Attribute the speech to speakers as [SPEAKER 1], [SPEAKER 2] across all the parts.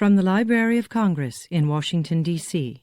[SPEAKER 1] From the Library of Congress in Washington, D.C.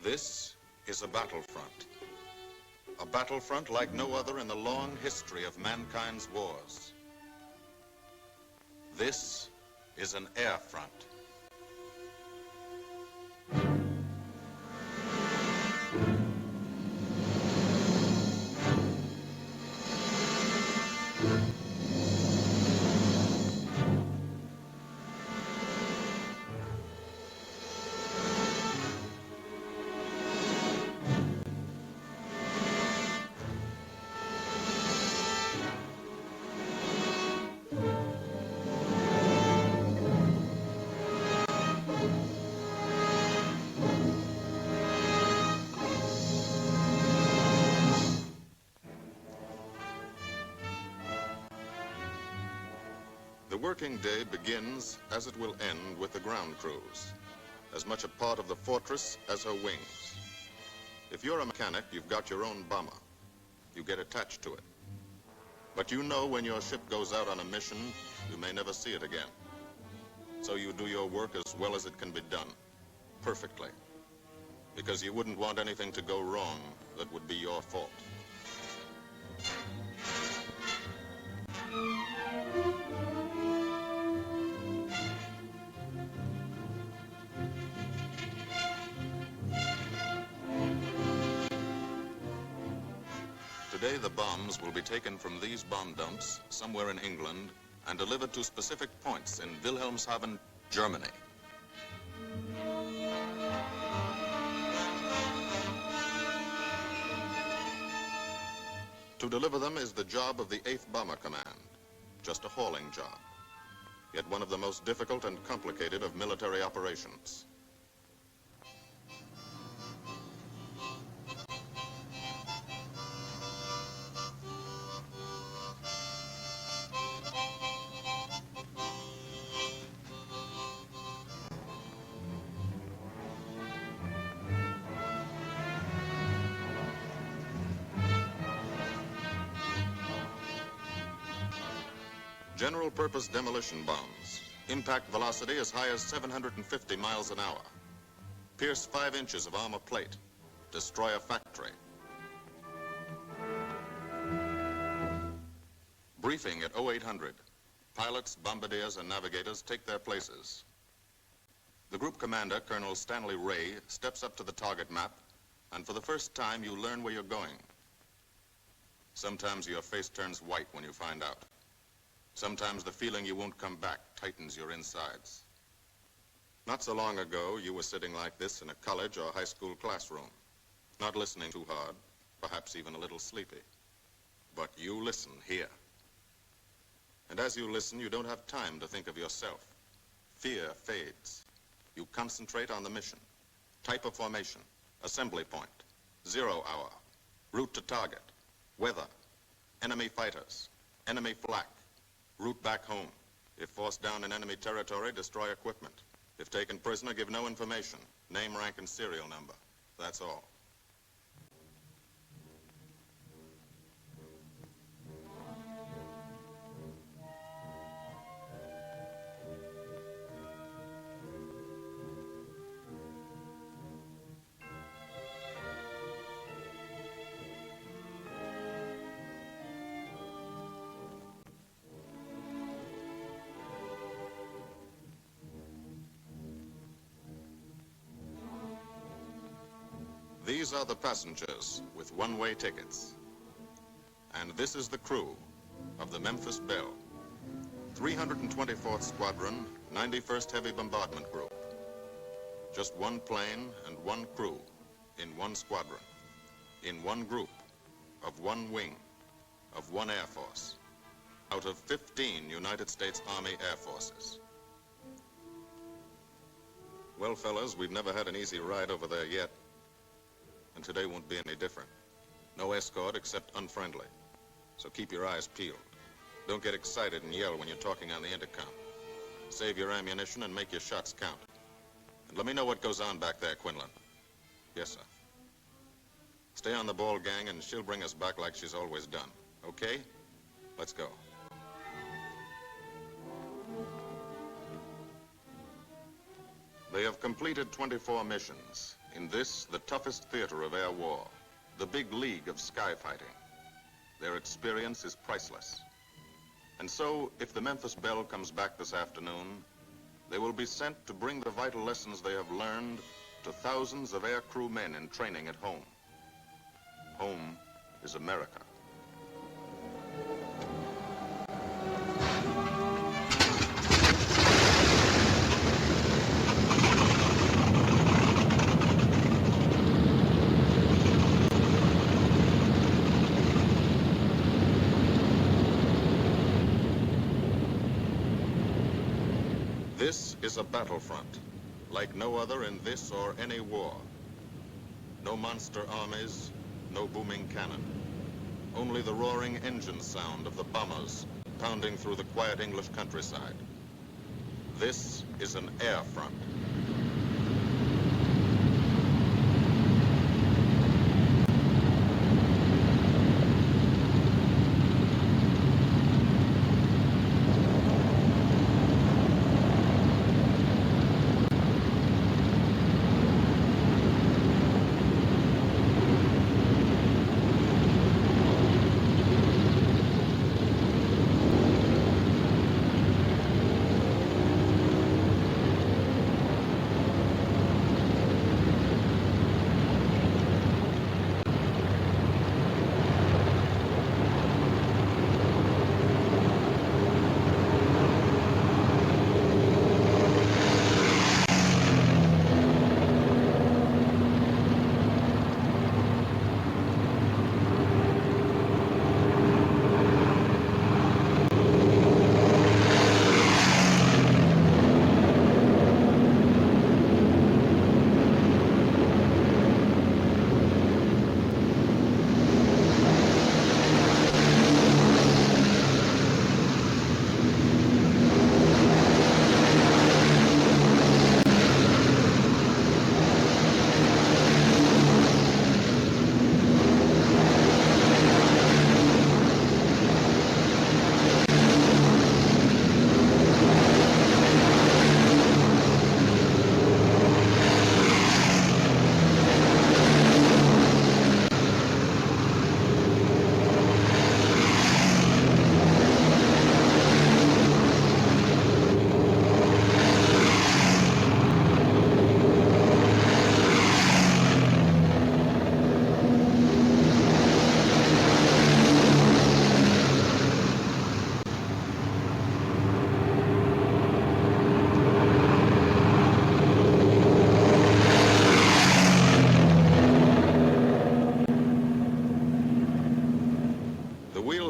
[SPEAKER 2] This is a battlefront. A battlefront like no other in the long history of mankind's wars. This is an air front. The working day begins, as it will end, with the ground crews, as much a part of the fortress as her wings. If you're a mechanic, you've got your own bomber. You get attached to it. But you know when your ship goes out on a mission, you may never see it again. So you do your work as well as it can be done, perfectly, because you wouldn't want anything to go wrong that would be your fault. Today, the bombs will be taken from these bomb dumps somewhere in England and delivered to specific points in Wilhelmshaven, Germany. To deliver them is the job of the 8th Bomber Command, just a hauling job, yet one of the most difficult and complicated of military operations. General-purpose demolition bombs, impact velocity as high as 750 miles an hour, pierce 5 inches of armor plate, destroy a factory. Briefing at 0800. Pilots, bombardiers, and navigators take their places. The group commander, Colonel Stanley Ray, steps up to the target map, and for the first time you learn where you're going. Sometimes your face turns white when you find out. Sometimes the feeling you won't come back tightens your insides. Not so long ago, you were sitting like this in a college or high school classroom, not listening too hard, perhaps even a little sleepy. But you listen here. And as you listen, you don't have time to think of yourself. Fear fades. You concentrate on the mission, type of formation, assembly point, 0 hour, route to target, weather, enemy fighters, enemy flak, route back home. If forced down in enemy territory, destroy equipment. If taken prisoner, give no information. Name, rank, and serial number. That's all. These are the passengers with one-way tickets. And this is the crew of the Memphis Belle, 324th Squadron, 91st Heavy Bombardment Group. Just one plane and one crew in one squadron, in one group, of one wing, of one Air Force, out of 15 United States Army Air Forces. Well, fellas, we've never had an easy ride over there yet, and today won't be any different. No escort except unfriendly, so keep your eyes peeled. Don't get excited and yell when you're talking on the intercom. Save your ammunition and make your shots count. And let me know what goes on back there, Quinlan. Yes, sir. Stay on the ball, gang, and she'll bring us back like she's always done. Okay? Let's go. They have completed 24 missions in this, the toughest theater of air war, the big league of sky fighting. Their experience is priceless. And so, if the Memphis Belle comes back this afternoon, they will be sent to bring the vital lessons they have learned to thousands of air crew men in training at home. Home is America. This is a battlefront, like no other in this or any war. No monster armies, no booming cannon. Only the roaring engine sound of the bombers pounding through the quiet English countryside. This is an air front.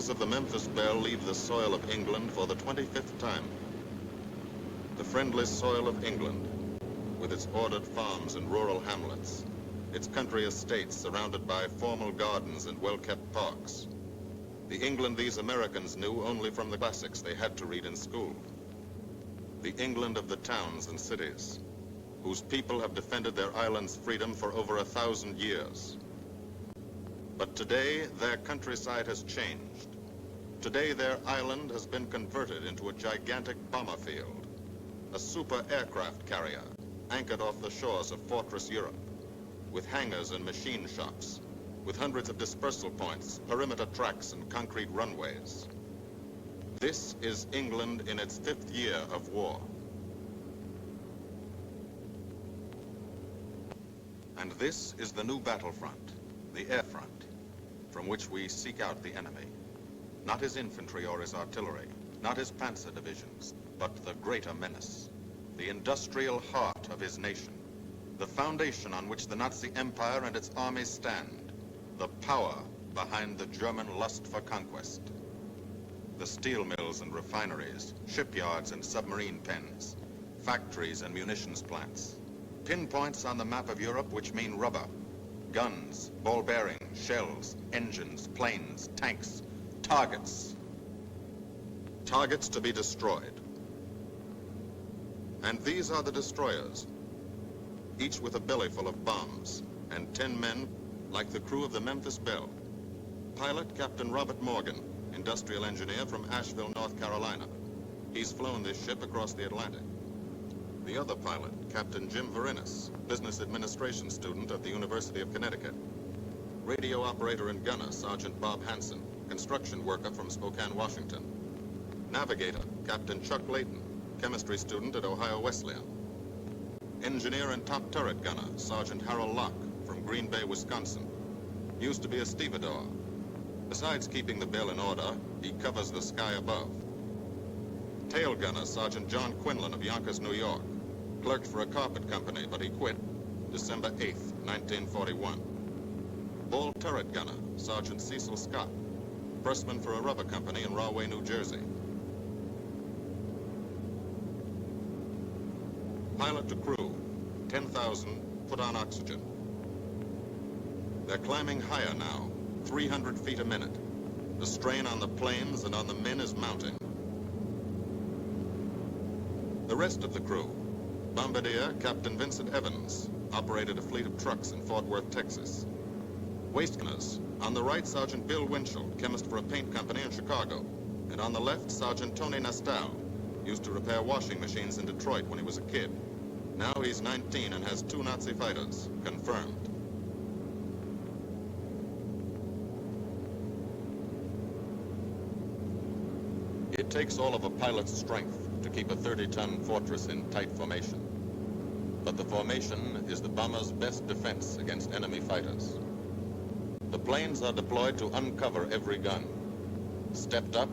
[SPEAKER 2] Of the Memphis Belle leave the soil of England for the 25th time. The friendly soil of England, with its ordered farms and rural hamlets, its country estates surrounded by formal gardens and well-kept parks. The England these Americans knew only from the classics they had to read in school. The England of the towns and cities, whose people have defended their island's freedom for over 1,000 years. But today, their countryside has changed. Today, their island has been converted into a gigantic bomber field, a super aircraft carrier anchored off the shores of Fortress Europe, with hangars and machine shops, with hundreds of dispersal points, perimeter tracks, and concrete runways. This is England in its 5th year of war. And this is the new battlefront, the air front, from which we seek out the enemy. Not his infantry or his artillery, not his panzer divisions, but the greater menace, the industrial heart of his nation, the foundation on which the Nazi Empire and its armies stand, the power behind the German lust for conquest. The steel mills and refineries, shipyards and submarine pens, factories and munitions plants, pinpoints on the map of Europe which mean rubber, guns, ball bearings, shells, engines, planes, tanks, targets. Targets to be destroyed. And these are the destroyers, each with a belly full of bombs, and 10 men like the crew of the Memphis Belle. Pilot Captain Robert Morgan, industrial engineer from Asheville, North Carolina. He's flown this ship across the Atlantic. The other pilot, Captain Jim Verinis, business administration student at the University of Connecticut. Radio operator and gunner, Sergeant Bob Hansen, construction worker from Spokane, Washington. Navigator, Captain Chuck Layton, chemistry student at Ohio Wesleyan. Engineer and top turret gunner, Sergeant Harold Locke from Green Bay, Wisconsin. Used to be a stevedore. Besides keeping the Belle in order, he covers the sky above. Tail gunner, Sergeant John Quinlan of Yonkers, New York. Clerked for a carpet company, but he quit December 8th, 1941. Ball turret gunner, Sergeant Cecil Scott. Pressman for a rubber company in Rahway, New Jersey. Pilot to crew, 10,000, put on oxygen. They're climbing higher now, 300 feet a minute. The strain on the planes and on the men is mounting. The rest of the crew, Bombardier Captain Vincent Evans, operated a fleet of trucks in Fort Worth, Texas. Waste gunners, on the right, Sergeant Bill Winchell, chemist for a paint company in Chicago. And on the left, Sergeant Tony Nastal, used to repair washing machines in Detroit when he was a kid. Now he's 19 and has 2 Nazi fighters, confirmed. It takes all of a pilot's strength to keep a 30-ton fortress in tight formation. But the formation is the bomber's best defense against enemy fighters. The planes are deployed to uncover every gun, stepped up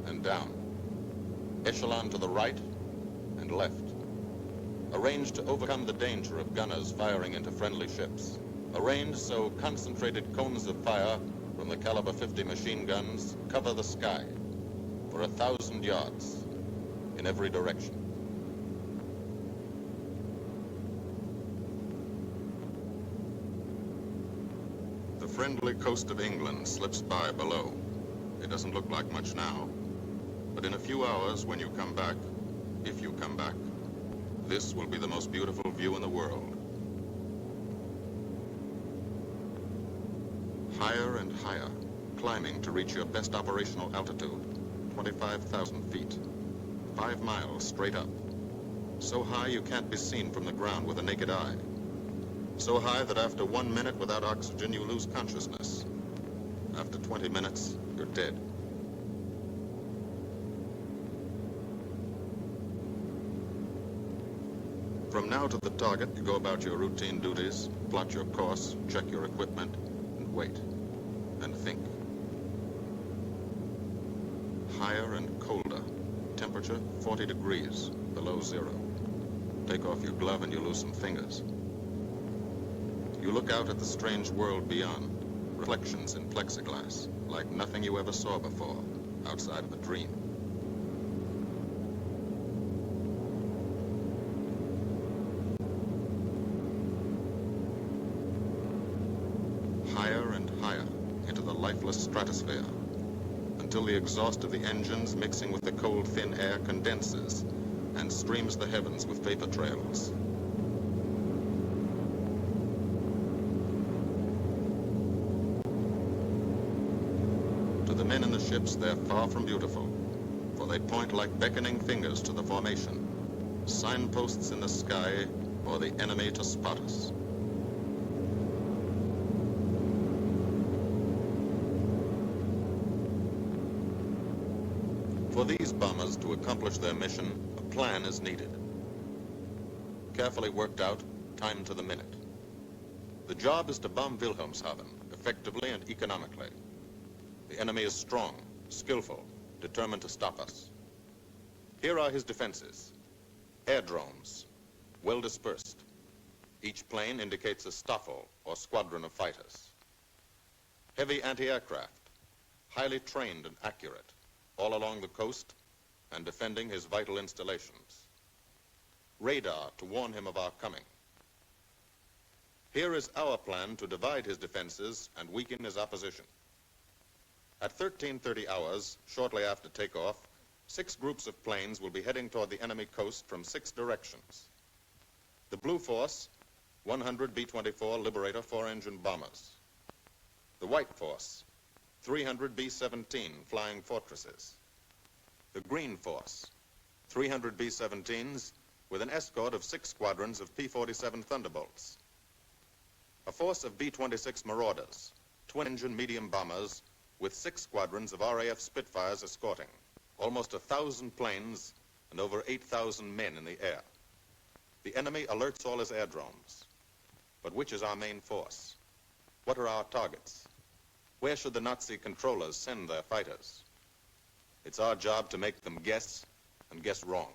[SPEAKER 2] and down, echelon to the right and left, arranged to overcome the danger of gunners firing into friendly ships, arranged so concentrated cones of fire from the caliber 50 machine guns cover the sky for 1,000 yards in every direction. The friendly coast of England slips by below. It doesn't look like much now, but in a few hours when you come back, if you come back, this will be the most beautiful view in the world. Higher and higher, climbing to reach your best operational altitude, 25,000 feet, 5 miles straight up. So high you can't be seen from the ground with a naked eye. So high that after 1 minute without oxygen, you lose consciousness. After 20 minutes, you're dead. From now to the target, you go about your routine duties, plot your course, check your equipment, and wait, and think. Higher and colder. Temperature 40 degrees, below 0. Take off your glove and you lose some fingers. You look out at the strange world beyond, reflections in plexiglass, like nothing you ever saw before, outside of a dream. Higher and higher into the lifeless stratosphere, until the exhaust of the engines mixing with the cold, thin air condenses and streams the heavens with vapor trails. To the men in the ships, they're far from beautiful, for they point like beckoning fingers to the formation, signposts in the sky for the enemy to spot us. For these bombers to accomplish their mission, a plan is needed. Carefully worked out, timed to the minute. The job is to bomb Wilhelmshaven effectively and economically. The enemy is strong, skillful, determined to stop us. Here are his defenses. Airdromes, well dispersed. Each plane indicates a Staffel, or squadron of fighters. Heavy anti-aircraft, highly trained and accurate, all along the coast and defending his vital installations. Radar to warn him of our coming. Here is our plan to divide his defenses and weaken his opposition. At 13:30 hours, shortly after takeoff, 6 groups of planes will be heading toward the enemy coast from 6 directions. The Blue Force, 100 B-24 Liberator 4-engine bombers. The White Force, 300 B-17 Flying Fortresses. The Green Force, 300 B-17s with an escort of 6 squadrons of P-47 Thunderbolts. A force of B-26 Marauders, twin-engine medium bombers with 6 squadrons of RAF Spitfires escorting. Almost 1,000 planes and over 8,000 men in the air. The enemy alerts all his airdromes. But which is our main force? What are our targets? Where should the Nazi controllers send their fighters? It's our job to make them guess, and guess wrong.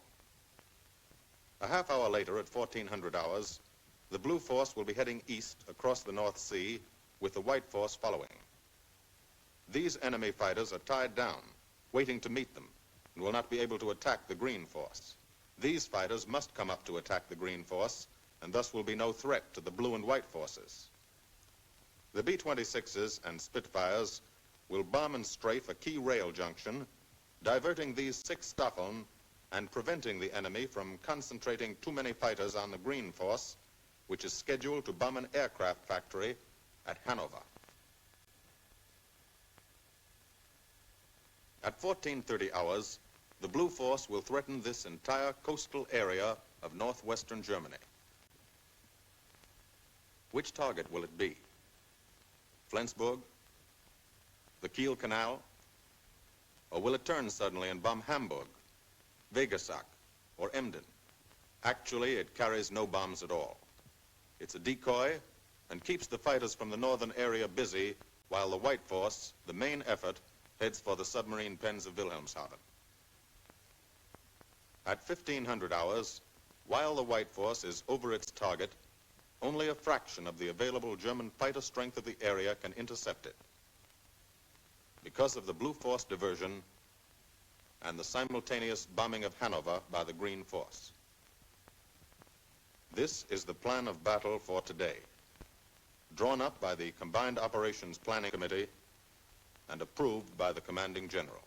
[SPEAKER 2] A half hour later, at 1400 hours, the Blue Force will be heading east across the North Sea, with the White Force following. These enemy fighters are tied down, waiting to meet them, and will not be able to attack the Green Force. These fighters must come up to attack the Green Force, and thus will be no threat to the Blue and White Forces. The B-26s and Spitfires will bomb and strafe a key rail junction, diverting these 6 Staffeln and preventing the enemy from concentrating too many fighters on the Green Force, which is scheduled to bomb an aircraft factory at Hanover. At 14:30 hours, the Blue Force will threaten this entire coastal area of northwestern Germany. Which target will it be? Flensburg? The Kiel Canal? Or will it turn suddenly and bomb Hamburg, Wegesack, or Emden? Actually, it carries no bombs at all. It's a decoy and keeps the fighters from the northern area busy while the White Force, the main effort, heads for the submarine pens of Wilhelmshaven. At 1500 hours, while the White Force is over its target, only a fraction of the available German fighter strength of the area can intercept it. Because of the Blue Force diversion and the simultaneous bombing of Hanover by the Green Force. This is the plan of battle for today, drawn up by the Combined Operations Planning Committee and approved by the Commanding General.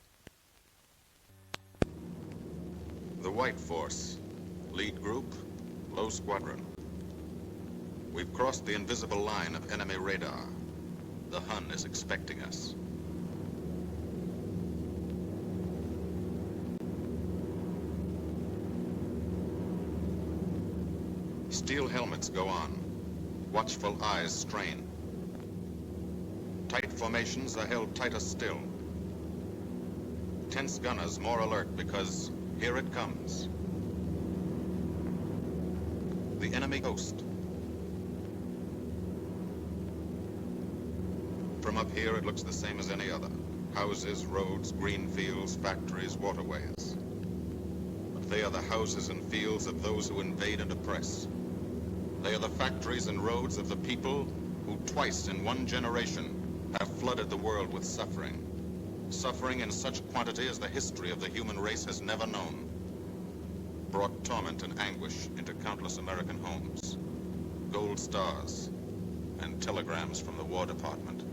[SPEAKER 2] The White Force, lead group, low squadron. We've crossed the invisible line of enemy radar. The Hun is expecting us. Steel helmets go on. Watchful eyes strain. Tight formations are held tighter still. Tense gunners more alert because here it comes. The enemy coast. From up here, it looks the same as any other. Houses, roads, green fields, factories, waterways. But they are the houses and fields of those who invade and oppress. They are the factories and roads of the people who twice in one generation have flooded the world with suffering. Suffering in such quantity as the history of the human race has never known. Brought torment and anguish into countless American homes. Gold stars and telegrams from the War Department.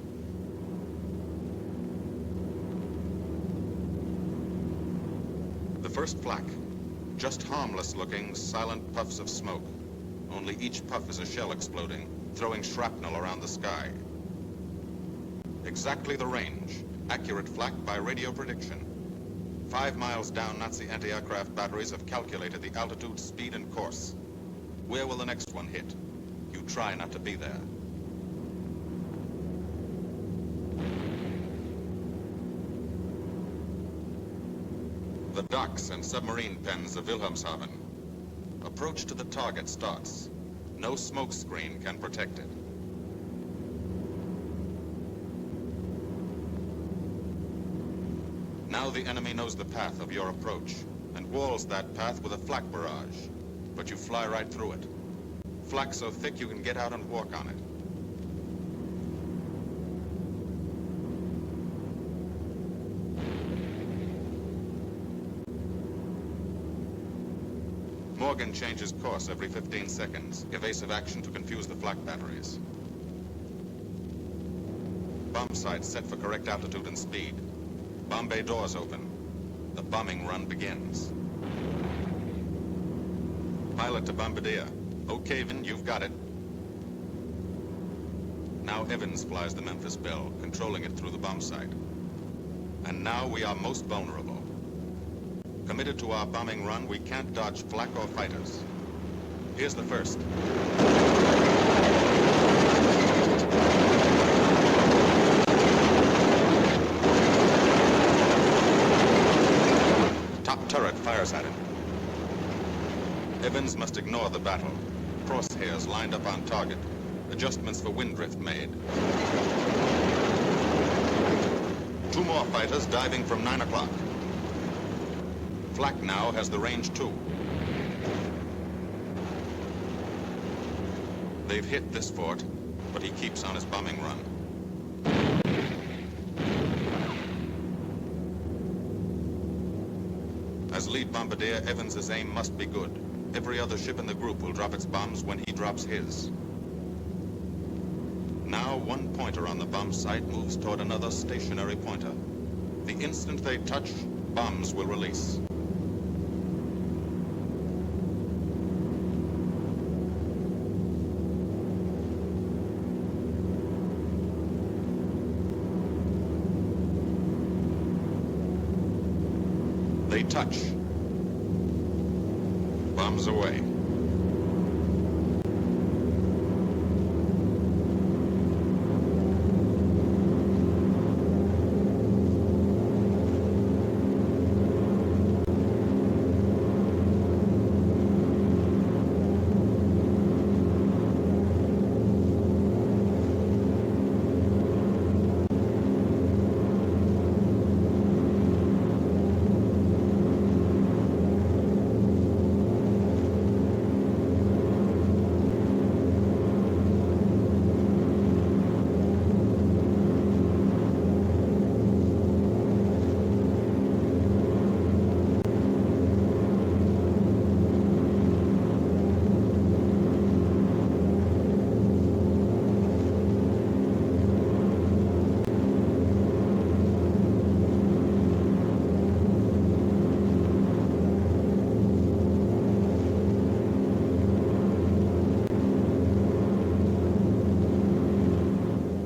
[SPEAKER 2] The first flak, just harmless-looking, silent puffs of smoke. Only each puff is a shell exploding, throwing shrapnel around the sky. Exactly the range, accurate flak by radio prediction. 5 miles down, Nazi anti-aircraft batteries have calculated the altitude, speed, and course. Where will the next one hit? You try not to be there. The docks and submarine pens of Wilhelmshaven. Approach to the target starts. No smoke screen can protect it. Now the enemy knows the path of your approach and walls that path with a flak barrage. But you fly right through it. Flak so thick you can get out and walk on it. Morgan changes course every 15 seconds. Evasive action to confuse the flak batteries. Bomb sights set for correct altitude and speed. Bomb bay doors open. The bombing run begins. Pilot to Bombardier. Okay, Vin, you've got it. Now Evans flies the Memphis Belle, controlling it through the bomb site. And now we are most vulnerable. Committed to our bombing run, we can't dodge flak or fighters. Here's the first. Top turret fires at him. Evans must ignore the battle. Crosshairs lined up on target. Adjustments for wind drift made. 2 more fighters diving from 9 o'clock. Flak now has the range too. They've hit this fort, but he keeps on his bombing run. As lead bombardier, Evans's aim must be good. Every other ship in the group will drop its bombs when he drops his. Now one pointer on the bomb site moves toward another stationary pointer. The instant they touch, bombs will release. They touch. Bombs away.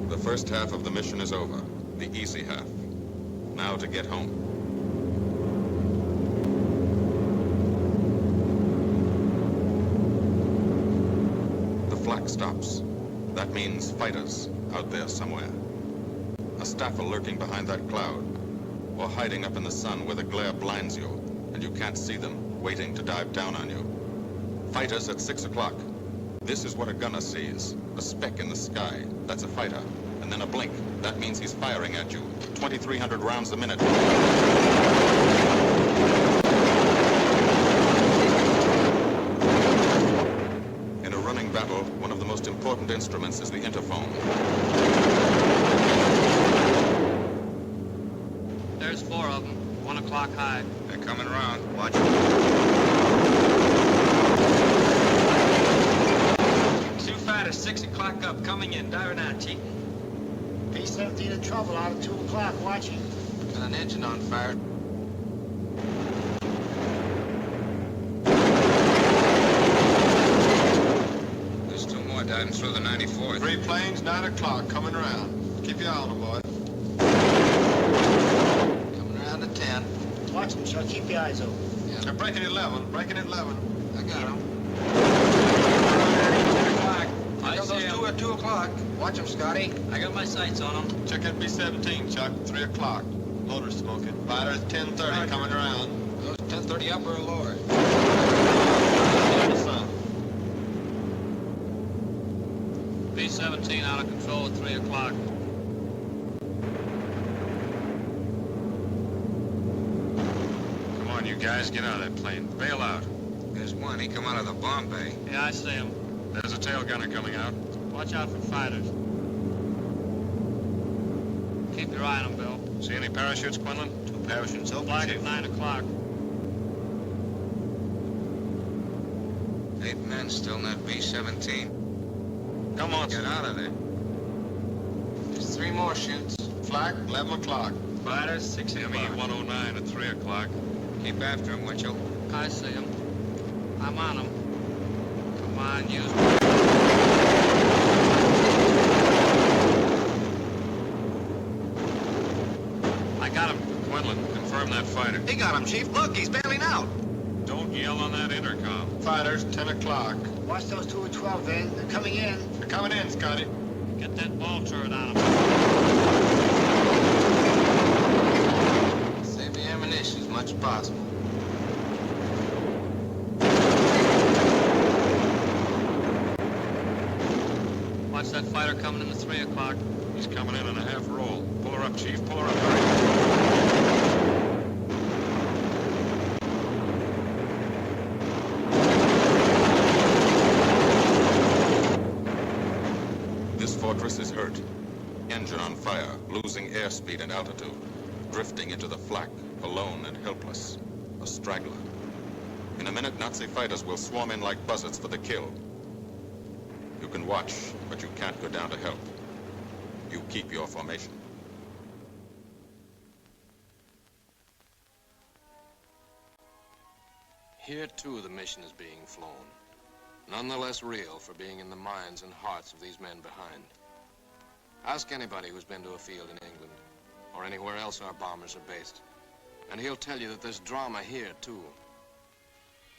[SPEAKER 2] The first half of the mission is over, the easy half. Now to get home. The flak stops. That means fighters out there somewhere. A staffel lurking behind that cloud, or hiding up in the sun where the glare blinds you, and you can't see them, waiting to dive down on you. Fighters at 6 o'clock. This is what a gunner sees. A speck in the sky. That's a fighter. And then a blink. That means he's firing at you. 2,300 rounds a minute. In a running battle, one of the most important instruments is the interphone.
[SPEAKER 3] There's 4 of them. 1 o'clock high.
[SPEAKER 2] They're coming around. Watch it.
[SPEAKER 3] 2 fighters, 6 o'clock up, coming in. Diving out, Chief.
[SPEAKER 4] B-17 in trouble out at 2 o'clock, watching.
[SPEAKER 3] Got an engine on fire.
[SPEAKER 2] There's 2 more diving through the 94th.
[SPEAKER 5] 3 planes, 9 o'clock, coming around. Keep your eye on them, boy.
[SPEAKER 3] Coming around to 10.
[SPEAKER 4] Watch them, Chuck. Keep your eyes open.
[SPEAKER 3] Yeah.
[SPEAKER 5] They're breaking at 11, breaking at 11.
[SPEAKER 3] I got them.
[SPEAKER 5] 10 o'clock.
[SPEAKER 3] I
[SPEAKER 5] Got those
[SPEAKER 3] see
[SPEAKER 5] 2 at 2 o'clock.
[SPEAKER 3] Watch them, Scotty. I got my sights on them.
[SPEAKER 5] Check that B-17, Chuck, 3 o'clock. Loader smoking. Fighters 10:30, coming around.
[SPEAKER 3] Those 10:30 upper or lower?
[SPEAKER 5] Sun.
[SPEAKER 3] B-17 out of control at 3 o'clock. guys get out of that plane. Bail out.
[SPEAKER 6] There's one. He come out of the bomb bay.
[SPEAKER 7] Yeah, I see him.
[SPEAKER 3] There's a tail gunner coming out.
[SPEAKER 7] Watch out for fighters. Keep your eye on them, Bill.
[SPEAKER 3] See any parachutes, Quinlan?
[SPEAKER 4] 2 parachutes open,
[SPEAKER 7] Flag
[SPEAKER 4] Chief.
[SPEAKER 7] at 9 o'clock.
[SPEAKER 6] 8 men still in that B-17.
[SPEAKER 3] Come on.
[SPEAKER 6] Get out of there. There's 3 more chutes.
[SPEAKER 5] Flak, 11 o'clock.
[SPEAKER 3] Fighters, 6 ME-109 at 3 o'clock.
[SPEAKER 6] Keep after him, Winchell.
[SPEAKER 7] I see him. I'm on him. Come on, use
[SPEAKER 3] I got him. Quinlan, confirm that fighter.
[SPEAKER 6] He got him, Chief. Look, he's bailing out.
[SPEAKER 3] Don't yell on that intercom.
[SPEAKER 5] Fighters, 10 o'clock.
[SPEAKER 4] Watch those 2 at 12, Van. They're coming in.
[SPEAKER 5] They're coming in, Scotty.
[SPEAKER 7] Get that ball turret on him.
[SPEAKER 6] Save the ammunition as much as possible.
[SPEAKER 7] Watch that fighter coming in at 3 o'clock.
[SPEAKER 3] He's coming in a half roll. Pull her up, Chief. Pull her up. Hurry.
[SPEAKER 2] This fortress is hurt. Engine on fire, losing airspeed and altitude, drifting into the flak, alone and helpless. A straggler. In a minute, Nazi fighters will swarm in like buzzards for the kill. You can watch, but you can't go down to help. You keep your formation.
[SPEAKER 6] Here, too, the mission is being flown. None the less real for being in the minds and hearts of these men behind. Ask anybody who's been to a field in England, or anywhere else our bombers are based, and he'll tell you that there's drama here, too.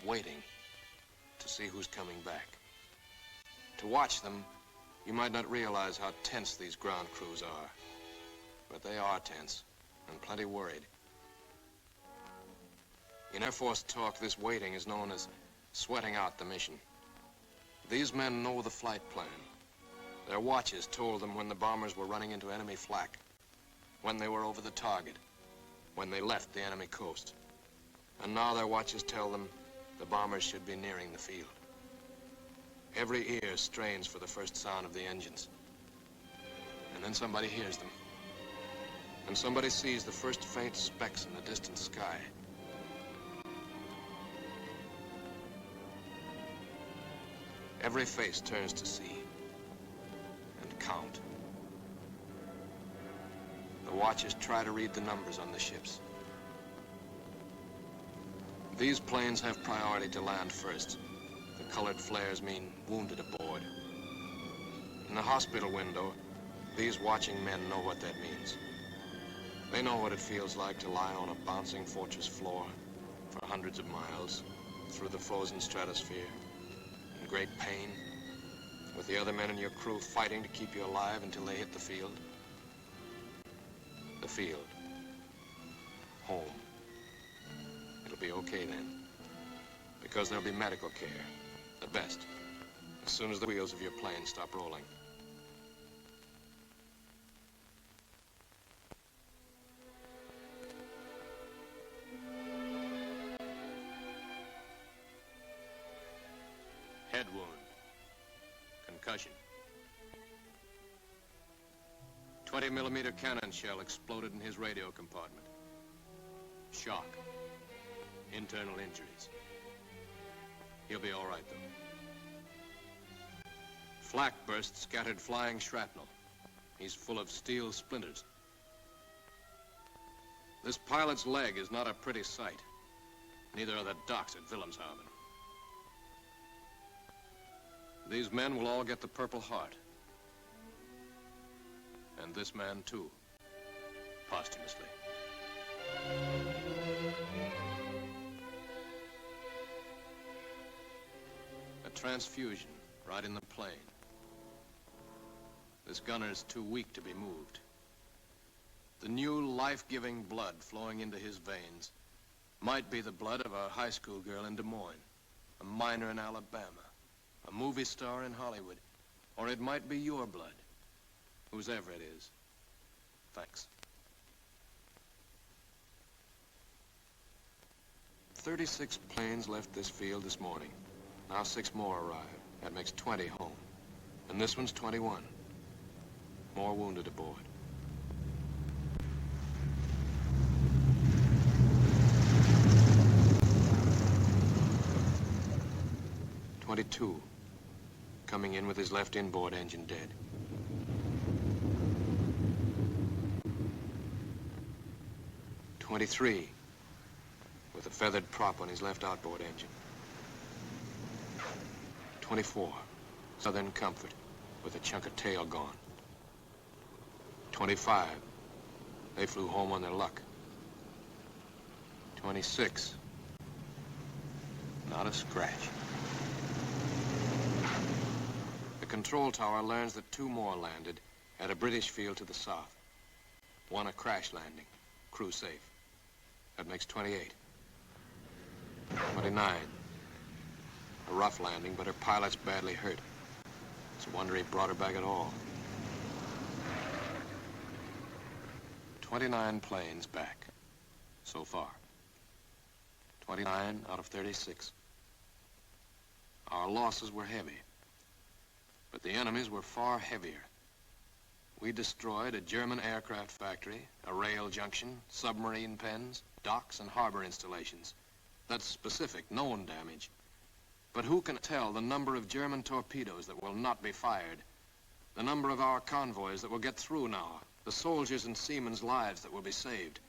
[SPEAKER 6] Waiting to see who's coming back. To watch them, you might not realize how tense these ground crews are. But they are tense, and plenty worried. In Air Force talk, this waiting is known as sweating out the mission. These men know the flight plan. Their watches told them when the bombers were running into enemy flak, when they were over the target, when they left the enemy coast. And now their watches tell them the bombers should be nearing the field. Every ear strains for the first sound of the engines. And then somebody hears them. And somebody sees the first faint specks in the distant sky. Every face turns to see and count. The watchers try to read the numbers on the ships. These planes have priority to land first. The colored flares mean wounded aboard. In the hospital window, these watching men know what that means. They know what it feels like to lie on a bouncing fortress floor for hundreds of miles through the frozen stratosphere, in great pain, with the other men in your crew fighting to keep you alive until they hit the field. The field. Home. It'll be okay then, because there'll be medical care, the best, as soon as the wheels of your plane stop rolling.
[SPEAKER 3] Head wound. Concussion.
[SPEAKER 6] 20mm cannon shell exploded in his radio compartment. Shock. Internal injuries. He'll be all right, though. Flak burst scattered flying shrapnel. He's full of steel splinters. This pilot's leg is not a pretty sight. Neither are the docks at Wilhelmshaven. These men will all get the Purple Heart. And this man, too, posthumously. A transfusion right in the plane. This gunner's too weak to be moved. The new life-giving blood flowing into his veins might be the blood of a high school girl in Des Moines, a miner in Alabama, a movie star in Hollywood, or it might be your blood, whosever it is. Thanks. 36 planes left this field this morning. Now 6 more arrived. That makes 20 home. And this one's 21. More wounded aboard. .22, coming in with his left inboard engine dead. .23, with a feathered prop on his left outboard engine. .24, Southern Comfort, with a chunk of tail gone. .25, they flew home on their luck. .26, not a scratch. The control tower learns that 2 more landed at a British field to the south. 1 a crash landing, crew safe. That makes 28. 29. A rough landing, but her pilot's badly hurt. It's a wonder he brought her back at all. 29 planes back, so far. 29 out of 36. Our losses were heavy, but the enemy's were far heavier. We destroyed a German aircraft factory, a rail junction, submarine pens, docks and harbor installations. That's specific, known damage. But who can tell the number of German torpedoes that will not be fired, the number of our convoys that will get through now, the soldiers and seamen's lives that will be saved,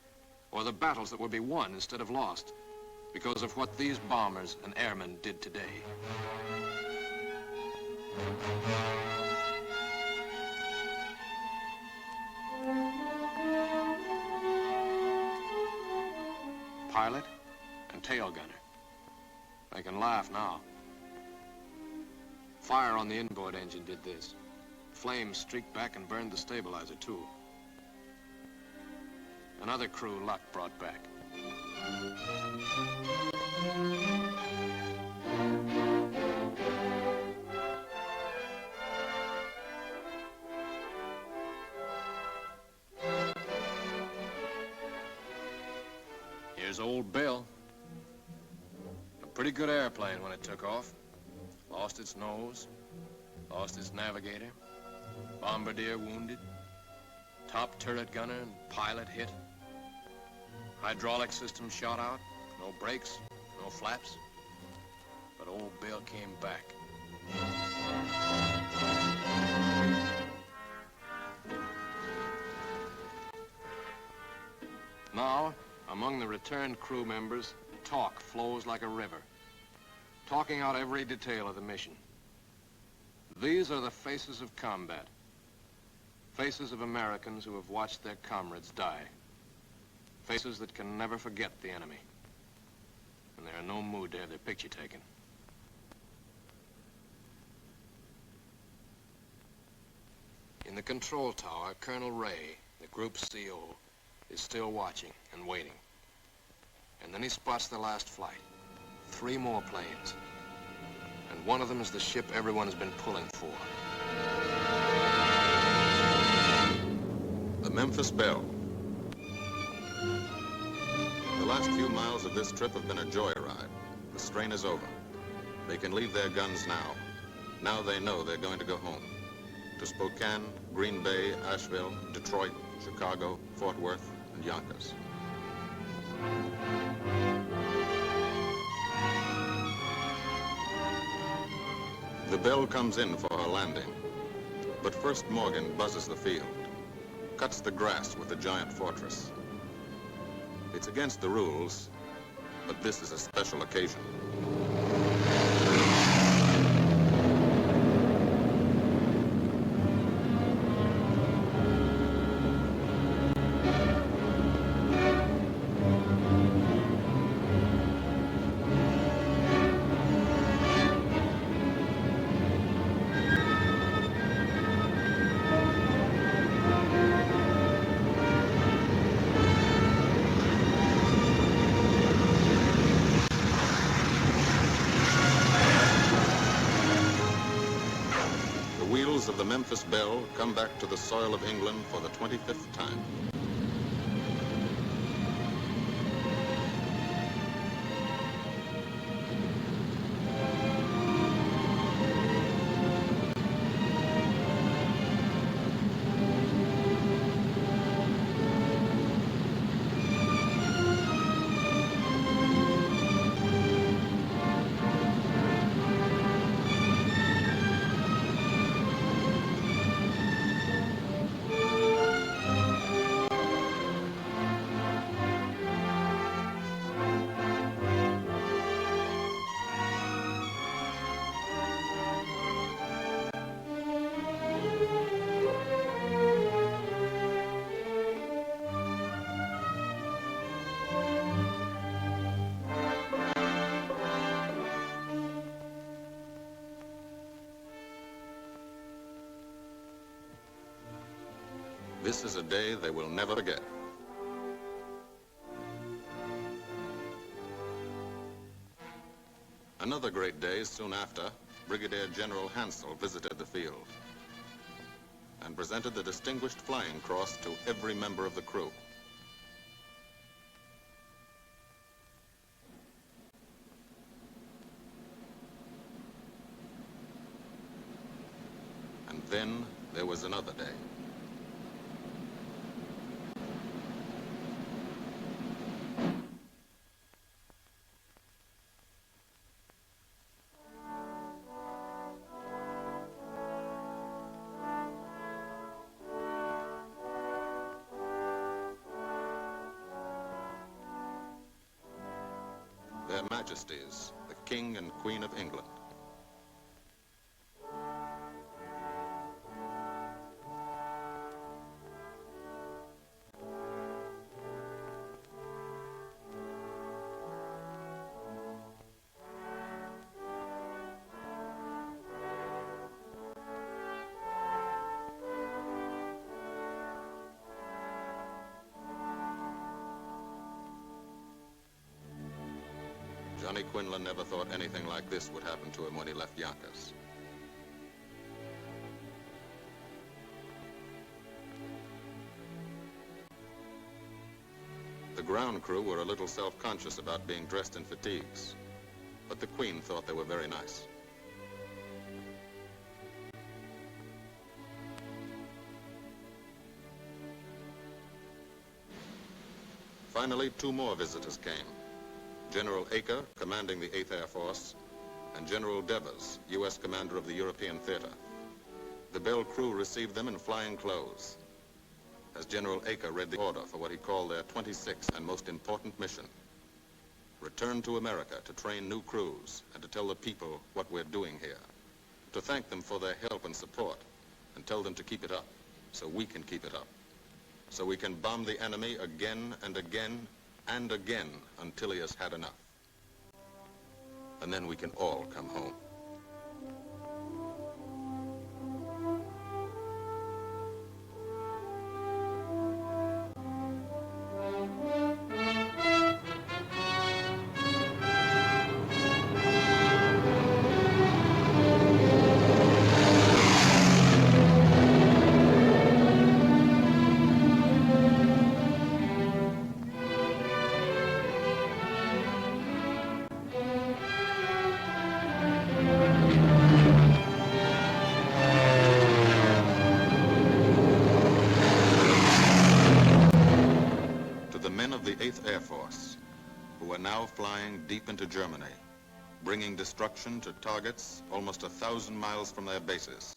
[SPEAKER 6] or the battles that will be won instead of lost because of what these bombers and airmen did today. Pilot and tail gunner. They can laugh now. Fire on the inboard engine did this. Flames streaked back and burned the stabilizer, too. Another crew luck brought back. Here's old Belle. A pretty good airplane when it took off. Lost its nose, lost its navigator, bombardier wounded, top turret gunner and pilot hit, hydraulic system shot out, no brakes, no flaps, but old Belle came back. Now, among the returned crew members, talk flows like a river, talking out every detail of the mission. These are the faces of combat, faces of Americans who have watched their comrades die, faces that can never forget the enemy, and they're in no mood to have their picture taken. In the control tower, Colonel Ray, the group's CO, is still watching and waiting. And then he spots the last flight. 3 more planes. And one of them is the ship everyone has been pulling for.
[SPEAKER 2] The Memphis Belle. The last few miles of this trip have been a joyride. The strain is over. They can leave their guns now. Now they know they're going to go home. To Spokane, Green Bay, Asheville, Detroit, Chicago, Fort Worth, and Yonkers. The Belle comes in for her landing. But first Morgan buzzes the field, cuts the grass with the giant fortress. It's against the rules, but this is a special occasion. Of the Memphis Belle come back to the soil of England for the 25th time. This is a day they will never forget. Another great day soon after, Brigadier General Hansel visited the field and presented the Distinguished Flying Cross to every member of the crew. And then there was another day. Their Majesties, the King and Queen of England. Johnny Quinlan never thought anything like this would happen to him when he left Yonkers. The ground crew were a little self-conscious about being dressed in fatigues, but the Queen thought they were very nice. Finally, two more visitors came. General Acre, commanding the 8th Air Force, and General Devers, U.S. commander of the European Theater. The Belle crew received them in flying clothes, as General Acre read the order for what he called their 26th and most important mission. Return to America to train new crews and to tell the people what we're doing here. To thank them for their help and support, and tell them to keep it up, so we can keep it up. So we can bomb the enemy again and again and again until he has had enough. And then we can all come home. The 8th Air Force, who are now flying deep into Germany, bringing destruction to targets almost 1,000 miles from their bases.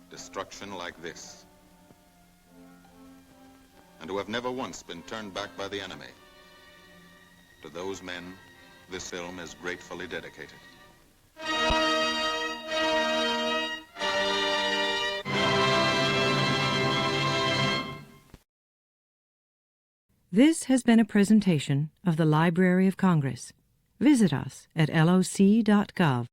[SPEAKER 2] Destruction like this. And who have never once been turned back by the enemy. To those men, this film is gratefully dedicated.
[SPEAKER 1] This has been a presentation of the Library of Congress. Visit us at loc.gov.